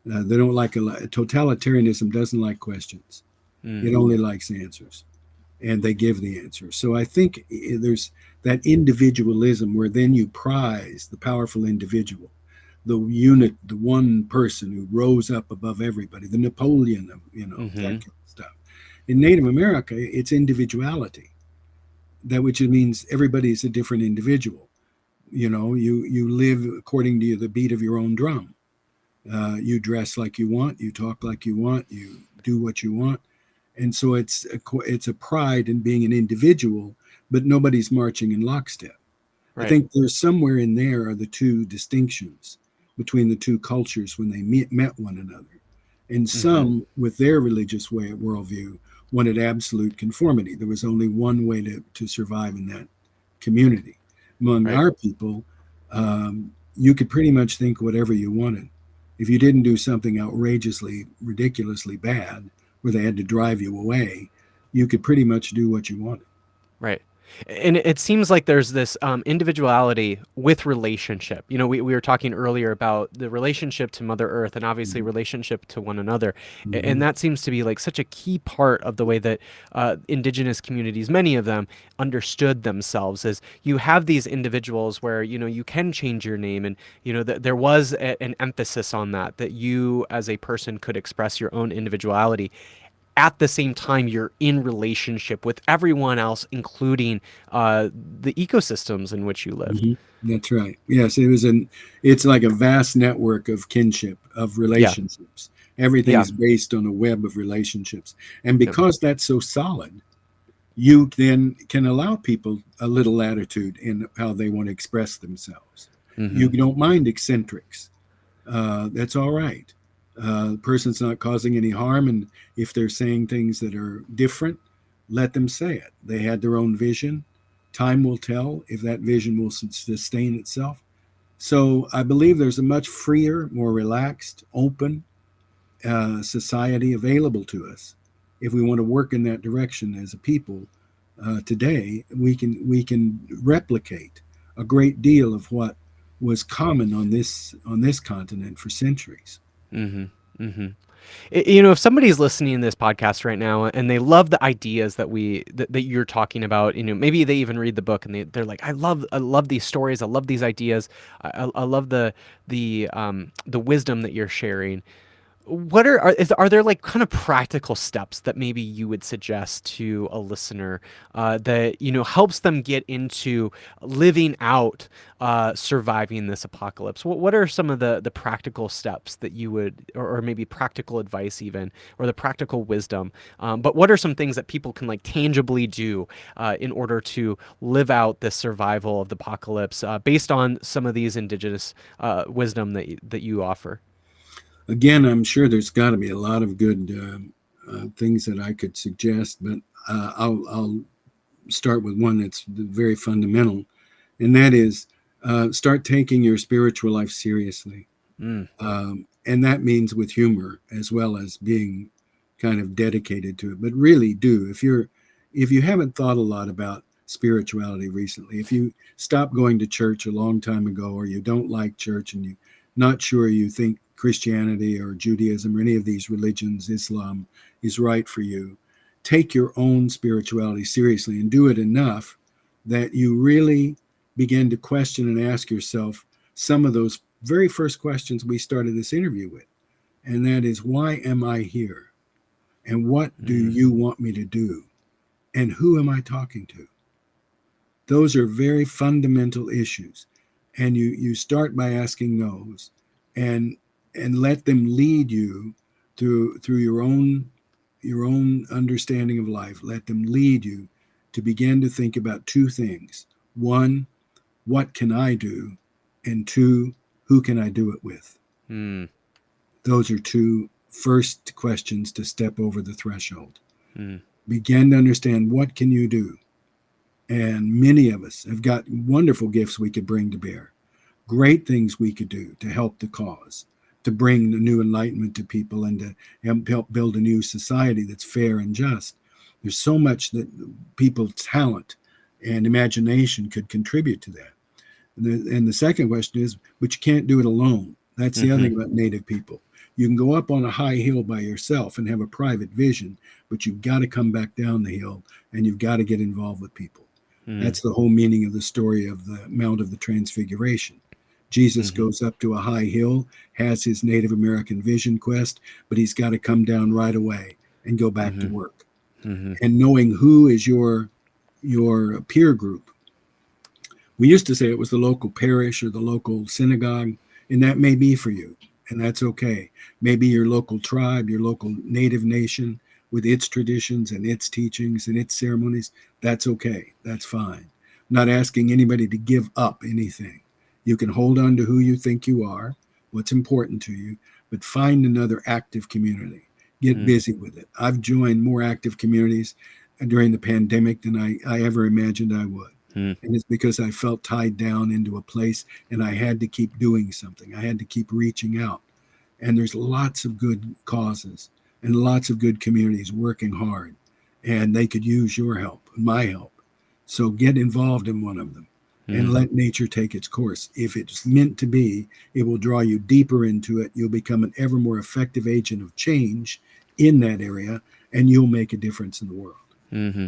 They don't like totalitarianism. Doesn't like questions. Mm. It only likes answers, and they give the answer. So I think there's that individualism where then you prize the powerful individual, the unit, the one person who rose up above everybody, the Napoleon of that Mm-hmm. kind of stuff. In Native America, it's individuality, that which means everybody is a different individual. You live according to the beat of your own drum. You dress like you want, you talk like you want, you do what you want, and so it's a pride in being an individual, but nobody's marching in lockstep. I Right. think there's somewhere in there are the two distinctions between the two cultures when they met one another. And Mm-hmm. some, with their religious way of worldview, wanted absolute conformity. There was only one way to survive in that community. Among Right. our people, you could pretty much think whatever you wanted. If you didn't do something outrageously, ridiculously bad, where they had to drive you away, you could pretty much do what you wanted. Right. And it seems like there's this individuality with relationship. You know, we were talking earlier about the relationship to Mother Earth and obviously relationship to one another. And Mm-hmm. that seems to be like such a key part of the way that indigenous communities, many of them, understood themselves. As you have these individuals where, you know, you can change your name, and, you know, there was an emphasis on that, that you as a person could express your own individuality. at the same time you're in relationship with everyone else, including the ecosystems in which you live. Mhm. That's right. Yes, it's like a vast network of kinship, of Yeah, relationships. Everything yeah, is based on a web of relationships. And yep. because that's so solid, you then can allow people a little latitude in how they want to express themselves. You Mm-hmm. don't mind eccentrics. That's all right. The person's not causing any harm, and if they're saying things that are different, let them say it. They had their own vision. Time will tell if that vision will sustain itself. So I believe there's a much freer, more relaxed, open society available to us. If we want to work in that direction as a people today, we can replicate a great deal of what was common on this continent for centuries. Mm-hmm. Mm-hmm. You know, if somebody's listening to this podcast right now and they love the ideas that you're talking about, you know, maybe they even read the book and they're like, I love these stories, I love these ideas, I love the wisdom that you're sharing. What are there like kind of practical steps that maybe you would suggest to a listener that helps them get into living out surviving this apocalypse? What are some of the practical steps that you would, or maybe practical advice even, or the practical wisdom? But what are some things that people can like tangibly do in order to live out this survival of the apocalypse based on some of these indigenous wisdom that you offer? Again, I'm sure there's got to be a lot of good things that I could suggest, but I'll start with one that's very fundamental, and that is start taking your spiritual life seriously. Mm, And that means with humor as well as being kind of dedicated to it. But really do, if you haven't thought a lot about spirituality recently, if you stopped going to church a long time ago, or you don't like church and you're not sure you think Christianity or Judaism or any of these religions, Islam, is right for you, take your own spirituality seriously and do it enough that you really begin to question and ask yourself some of those very first questions we started this interview with. And that is, why am I here? And what do mm, you want me to do? And who am I talking to? Those are very fundamental issues. And you start by asking those and let them lead you through your own understanding of life. Let them lead you to begin to think about two things. One, what can I do? And two, who can I do it with? mm, Those are two first questions to step over the threshold. mm, Begin to understand, what can you do? And many of us have got wonderful gifts we could bring to bear, great things we could do to help the cause, to bring the new enlightenment to people, and to help build a new society that's fair and just. There's so much that people's talent and imagination could contribute to that. And the second question is, but you can't do it alone. That's the other mm-hmm, thing about Native people. You can go up on a high hill by yourself and have a private vision, but you've got to come back down the hill and you've got to get involved with people. mm, That's the whole meaning of the story of the Mount of the Transfiguration. Jesus mm-hmm, goes up to a high hill, has his Native American vision quest, but he's got to come down right away and go back to mm-hmm, work. mm-hmm, And knowing who is your peer group. We used to say it was the local parish or the local synagogue, and that may be for you, and that's okay. Maybe your local tribe, your local native nation with its traditions and its teachings and its ceremonies, that's okay. That's fine. I'm not asking anybody to give up anything. You can hold on to who you think you are, what's important to you, but find another active community. Get mm, busy with it. I've joined more active communities during the pandemic than I ever imagined I would. mm, And it's because I felt tied down into a place and I had to keep doing something. I had to keep reaching out. And there's lots of good causes and lots of good communities working hard. And they could use your help, my help. So get involved in one of them and mm, let nature take its course. If it's meant to be, it will draw you deeper into it. You'll become an ever more effective agent of change in that area, and you'll make a difference in the world. mm-hmm.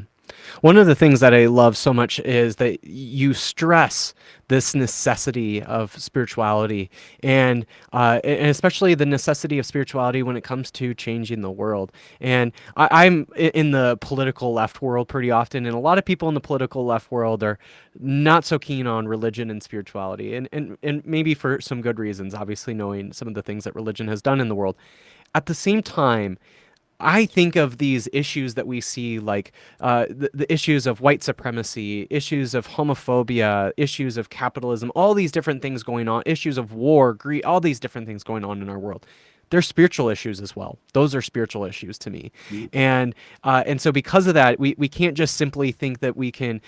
One of the things that I love so much is that you stress this necessity of spirituality, and especially the necessity of spirituality when it comes to changing the world. And I'm in the political left world pretty often, and a lot of people in the political left world are not so keen on religion and spirituality, and maybe for some good reasons, obviously knowing some of the things that religion has done in the world. At the same time, I think of these issues that we see, like the issues of white supremacy, issues of homophobia, issues of capitalism, all these different things going on, issues of war, greed, all these different things going on in our world. They're spiritual issues as well. Those are spiritual issues to me, and so because of that, we can't just simply think that we can,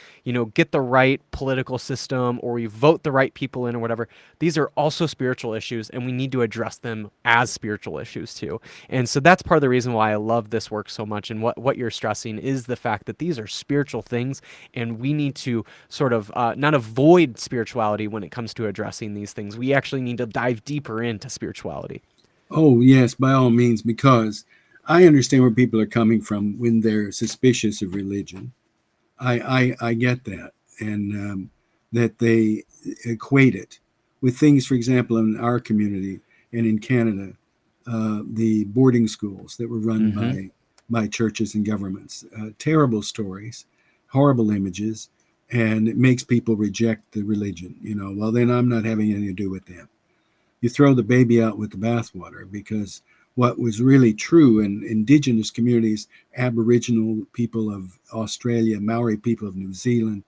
get the right political system or we vote the right people in or whatever. These are also spiritual issues, and we need to address them as spiritual issues too. And so that's part of the reason why I love this work so much. And what you're stressing is the fact that these are spiritual things, and we need to sort of not avoid spirituality when it comes to addressing these things. We actually need to dive deeper into spirituality. Oh, yes, by all means, because I understand where people are coming from when they're suspicious of religion. I get that, and that they equate it with things, for example, in our community and in Canada, the boarding schools that were run Mm-hmm. by churches and governments. Terrible stories, horrible images, and it makes people reject the religion. Well, then I'm not having anything to do with them. You throw the baby out with the bathwater, because what was really true in indigenous communities, Aboriginal people of Australia, Maori people of New Zealand,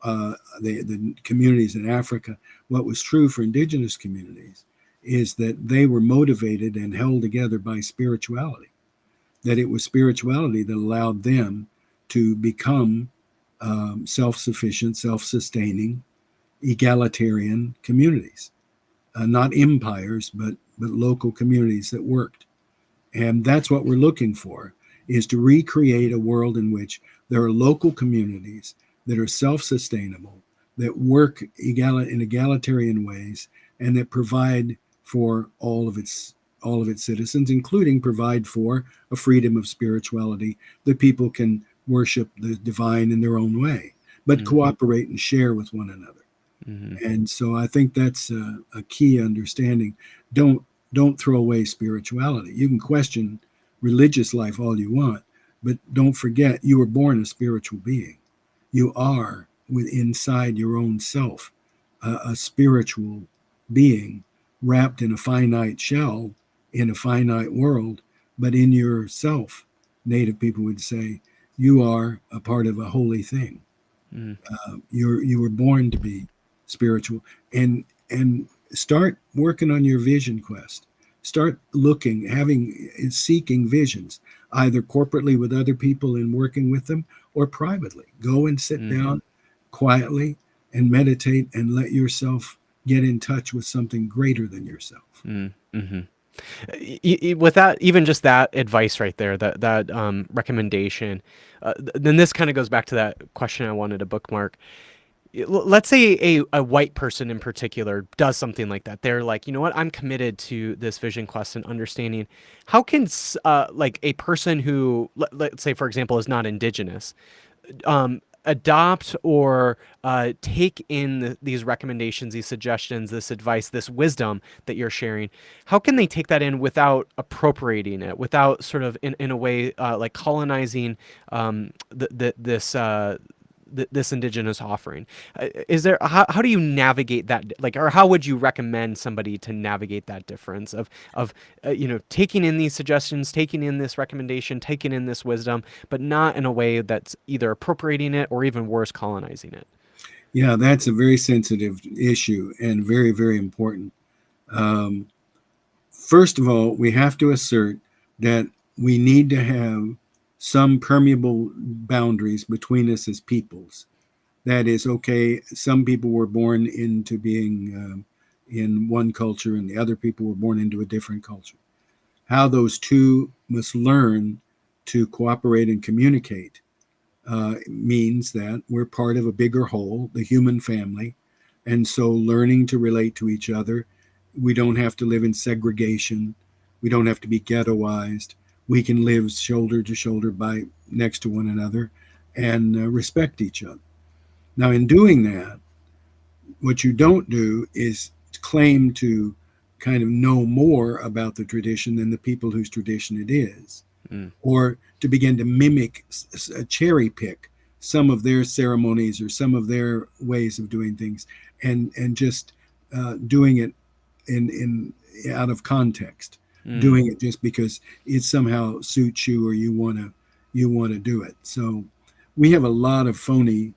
the communities in Africa, what was true for indigenous communities is that they were motivated and held together by spirituality, that it was spirituality that allowed them to become self sufficient, self sustaining, egalitarian communities, not empires, but local communities that worked. And that's what we're looking for, is to recreate a world in which there are local communities that are self-sustainable, that work in egalitarian ways, and that provide for all of its citizens, including provide for a freedom of spirituality, that people can worship the divine in their own way, but Mm-hmm. cooperate and share with one another. Mm-hmm. And so I think that's a key understanding. Don't don't throw away spirituality. You can question religious life all you want, but don't forget you were born a spiritual being. You are inside your own self a spiritual being wrapped in a finite shell in a finite world, but in yourself, Native people would say, you are a part of a holy thing. Mm-hmm. You were born to be spiritual, and start working on your vision quest. Start looking, seeking visions, either corporately with other people and working with them, or privately. Go and sit Mm-hmm. down quietly and meditate and let yourself get in touch with something greater than yourself. Mm-hmm. With that, even just that advice right there, that recommendation, then this kind of goes back to that question I wanted to bookmark. Let's say a white person in particular does something like that. They're like, you know what, I'm committed to this vision quest and understanding. How can like a person who, let's say, for example, is not indigenous, adopt or take in these recommendations, these suggestions, this advice, this wisdom that you're sharing? How can they take that in without appropriating it, without sort of in a way like colonizing this this indigenous offering? Is there how do you navigate that, like, or how would you recommend somebody to navigate that difference of taking in these suggestions, taking in this recommendation, taking in this wisdom, but not in a way that's either appropriating it or even worse, colonizing it? Yeah, that's a very sensitive issue and very, very important. Um, First of all, we have to assert that we need to have some permeable boundaries between us as peoples. That is, okay, some people were born into being in one culture and the other people were born into a different culture. How those two must learn to cooperate and communicate means that we're part of a bigger whole, the human family. And so learning to relate to each other, we don't have to live in segregation. We don't have to be ghettoized. We can live shoulder to shoulder by next to one another and respect each other. Now, in doing that, what you don't do is claim to kind of know more about the tradition than the people whose tradition it is, Mm, or to begin to mimic, cherry pick some of their ceremonies or some of their ways of doing things, and just doing it in out of context, mm, doing it just because it somehow suits you or you want to do it. So we have a lot of phony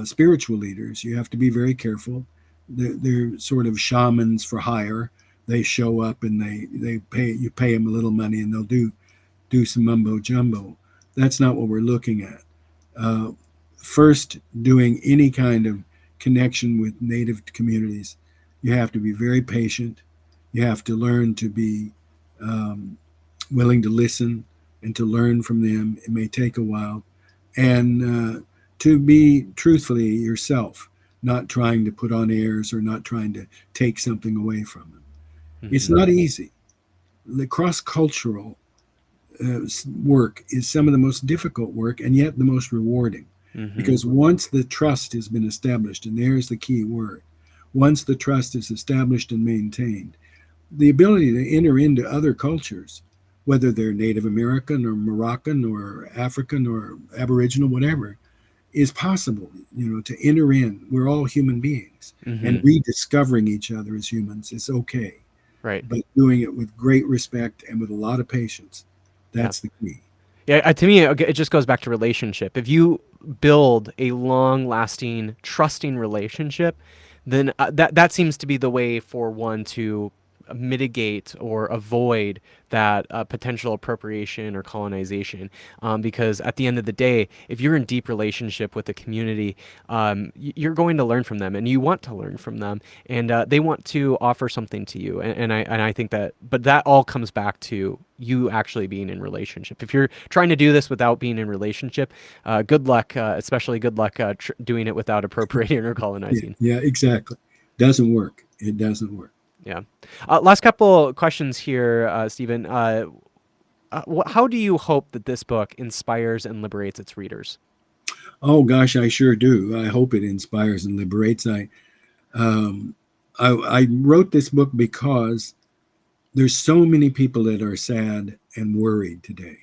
spiritual leaders. You have to be very careful. They're sort of shamans for hire. They show up and they pay them a little money and they'll do some mumbo jumbo. That's not what we're looking at. Uh, First, doing any kind of connection with native communities, you have to be very patient. You have to learn to be um, willing to listen and to learn from them. It may take a while, and to be truthfully yourself, not trying to put on airs or not trying to take something away from them. It's mm-hmm, not easy. The cross cultural uh, work is some of the most difficult work and yet the most rewarding, mm-hmm, because once the trust has been established, and there's the key word, once the trust is established and maintained, the ability to enter into other cultures, whether they're Native American or Moroccan or African or Aboriginal, whatever, is possible. To enter in. We're all human beings, and mm-hmm. rediscovering each other as humans is okay, Right. but doing it with great respect and with a lot of patience. Yeah. That's the key. Yeah, to me, it just goes back to relationship. If you build a long-lasting, trusting relationship, then that seems to be the way for one to mitigate or avoid that potential appropriation or colonization. Because at the end of the day, if you're in deep relationship with the community, you're going to learn from them, and you want to learn from them, and they want to offer something to you. And I think that, but that all comes back to you actually being in relationship. If you're trying to do this without being in relationship, good luck, especially good luck doing it without appropriating or Yeah, colonizing. yeah, exactly. Doesn't work. It doesn't work. Yeah. Last couple questions here, Stephen. How do you hope that this book inspires and liberates its readers? Oh gosh, I sure do. I hope it inspires and liberates. Um, I wrote this book because there's so many people that are sad and worried today.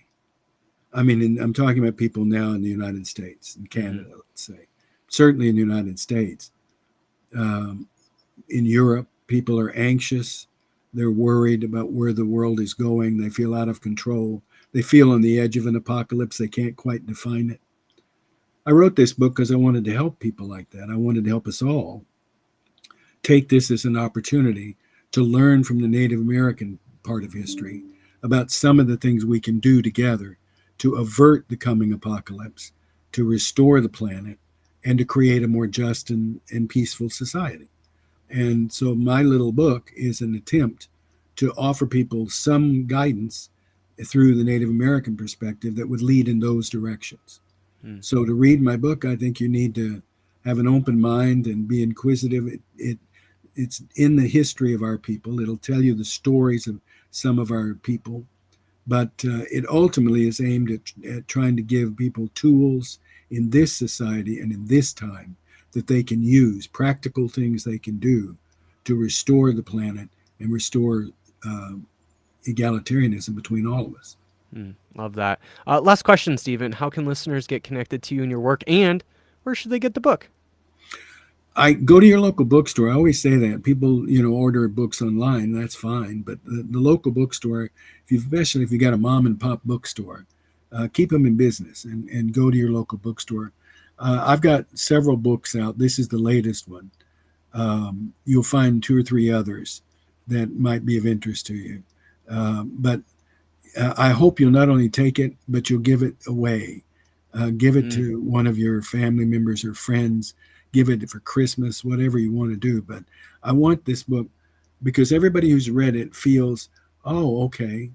I mean, I'm talking about people now in the United States and Mm-hmm. Canada, let's say. Certainly in the United States. Um, in Europe, people are anxious. They're worried about where the world is going. They feel out of control. They feel on the edge of an apocalypse. They can't quite define it. I wrote this book because I wanted to help people like that. I wanted to help us all take this as an opportunity to learn from the Native American part of history about some of the things we can do together to avert the coming apocalypse, to restore the planet, and to create a more just and peaceful society. And so my little book is an attempt to offer people some guidance through the Native American perspective that would lead in those directions. Mm, So to read my book, I think you need to have an open mind and be inquisitive. It's in the history of our people. It'll tell you the stories of some of our people, but it ultimately is aimed at trying to give people tools in this society and in this time that they can use, practical things they can do to restore the planet and restore uh, egalitarianism between all of us. love that. Last question, Stephen. How can listeners get connected to you and your work, and where should they get the book? I go to your local bookstore. I always say that people, order books online. That's fine, but the local bookstore, especially if you got a mom and pop bookstore, keep them in business and go to your local bookstore. I've got several books out. This is the latest one. You'll find two or three others that might be of interest to you. But I hope you'll not only take it, but you'll give it away. Give it Mm, to one of your family members or friends. Give it for Christmas, whatever you want to do. But I want this book because everybody who's read it feels, oh, okay,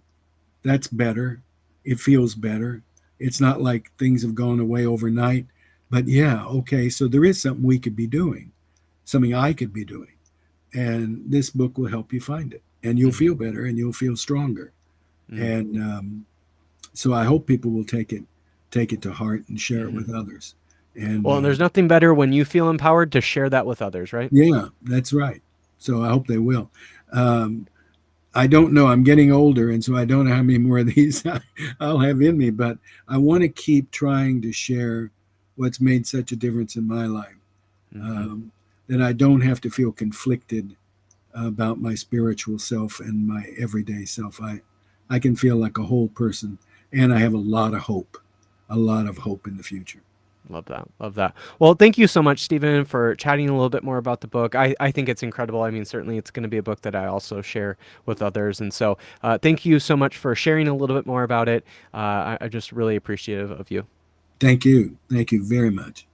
that's better. It feels better. It's not like things have gone away overnight. But yeah, okay, so there is something we could be doing, something I could be doing. And this book will help you find it. And you'll mm, feel better and you'll feel stronger. mm. And so I hope people will take it take it to heart and share it Hmm. with others. And Well, and there's nothing better when you feel empowered to share that with others, right? yeah, that's right. So I hope they will. Um, I don't know. I'm getting older, and so I don't know how many more of these I'll have in me, but I want to keep trying to share what's made such a difference in my life, Hmm. um, that I don't have to feel conflicted about my spiritual self and my everyday self. I can feel like a whole person, and I have a lot of hope in the future. Love that. Love that. Well, thank you so much, Stephen, for chatting a little bit more about the book. I think it's incredible. I mean, certainly it's going to be a book that I also share with others. And so thank you so much for sharing a little bit more about it. I'm just really appreciative of you. Thank you. Thank you very much.